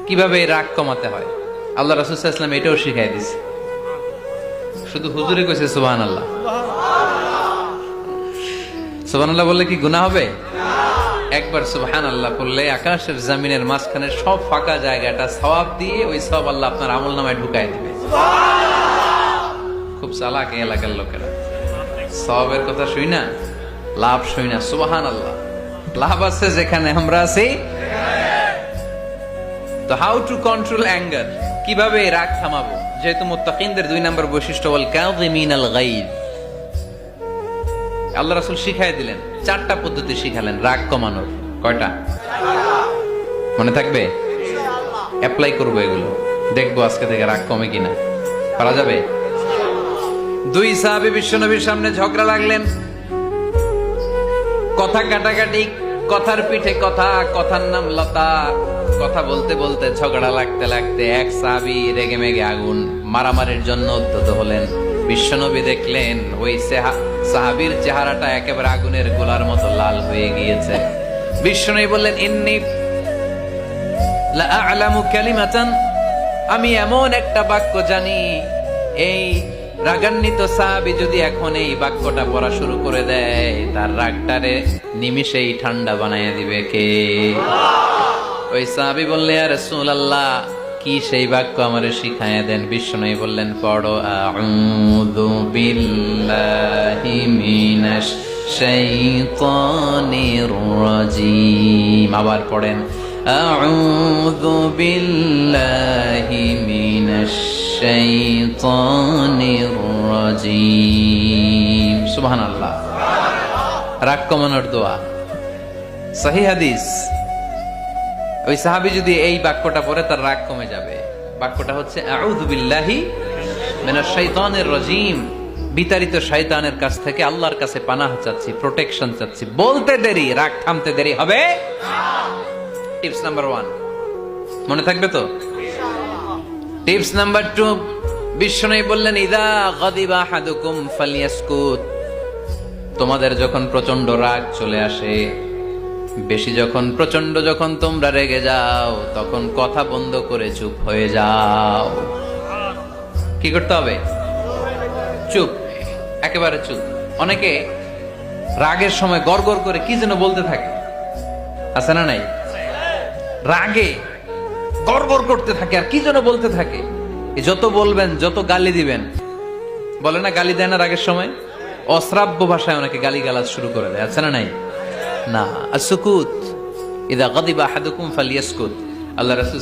কিভাবে এই রাগ কমাতে হয় আল্লাহ রাসূল সাল্লাল্লাহু আলাইহি ওয়াসাল্লাম এটাও শিখাই দিয়েছে। শুধু হুজুরে কইছে সুবহানাল্লাহ। সুবহানাল্লাহ বললে কি গুনাহ হবে? একবার সুবহানাল্লাহ বললে আকাশের জমিনের মাঝখানে সব ফাঁকা জায়গাটা সওয়াব দিয়ে ওই সওয়াব আল্লাহ আপনার আমলনামায় ঢুকায় দিবে। খুব চালাক এই এলাকার লোকেরা, সওয়াবের কথা শুই না, লাভ শুই না। সুবহানাল্লাহ, লাভ আছে যেখানে আমরা আছি। তো হাউ টু কন্ট্রোল অ্যাঙ্গার, কিভাবে রাগ থামাবো? যেহেতু মুত্তাকিনদের 2 নম্বর বৈশিষ্ট্য ওয়াল কাযিমিনাল গায়জ, আল্লাহ রাসূল শিখাই দিলেন 4টা পদ্ধতি শিখালেন রাগ কমানোর। কয়টা মনে থাকবে? অ্যাপ্লাই করবো এগুলো, দেখবো আজকে থেকে রাগ কমে কিনা। পারা যাবে? 2 সাহাবী বিশ্বনবীর সামনে ঝগড়া লাগলেন, কথা কাটাকাটি, কথার পিঠে কথা, কথার নাম লতা। কথা বলতে বলতে ঝগড়া লাগতে লাগতে এক সাহাবী রেগে মেগে আগুন, মারামারির জন্য উদ্যত হলেন। বিশ্বনবী দেখলেন ওই সাহাবীর চেহারাটা একেবারে আগুনের গোলার মতো লাল হয়ে গিয়েছে। বিশ্বনবী বললেন, ইন্নী লা আ'লামু কালিমাতান, আমি এমন একটা বাক্য জানি, এই রাগান্বিত সাহাবী যদি এখন এই বাক্যটা পড়া শুরু করে দেয়, তার রাগটারে নিমিষেই ঠান্ডা বানাইয়া দিবে কে? ওই সাহাবী বললেন, ইয়া রাসূলুল্লাহ, কি সেই বাক্য আমারে শিখায়া দেন। বিশ্বনবী বললেন, পড়ো আউযু বিল্লাহি মিনাশ শাইতানির রাজীম। আবার পড়েন আউযু বিল্লাহি মিনাশ শাইতানির রাজীম। সুবহানাল্লাহ, রাগ কমানোর দোয়া, সহিহ হাদিস। ওই সাহাবী যদি এই বাক্যটা পড়ে তার রাগ কমে যাবে। বাক্যটা হচ্ছে আউযু বিল্লাহি মিনাশ শাইতানির রাজীম, বিতাড়িত শয়তানের কাছ থেকে আল্লাহর কাছে পানাহ চাচ্ছি, প্রোটেকশন চাচ্ছি। বলতে দেরি, রাগ থামতে দেরি হবে না। টিপস নাম্বার 1 মনে থাকবে তো? টিপস নাম্বার 2, বিশ্বনবী বললেন, ইযা গাদিবা আহাদুকুম ফালইয়াসকুত, তোমাদের যখন প্রচন্ড রাগ চলে আসে, বেশি যখন, প্রচন্ড যখন তোমরা রেগে যাও, তখন কথা বন্ধ করে চুপ হয়ে যাও। কি করতে হবে? চুপ, একেবারে চুপ। অনেকে রাগের সময় গড়গড় করে কি যেন বলতে থাকে, আছে না নাই? রাগে গড়গড় করতে থাকে আর কি যেন বলতে থাকে। যত বলবেন, যত গালি দিবেন, বলে না গালি দেয় না রাগের সময়, অশ্রাব্য ভাষায় অনেকে গালিগালাজ শুরু করে দেয়, আছে না নাই? না, আসুকুত, ইযা গাদিবা আহাদুকুম ফালইয়াসকুত। আল্লাহ রাসূল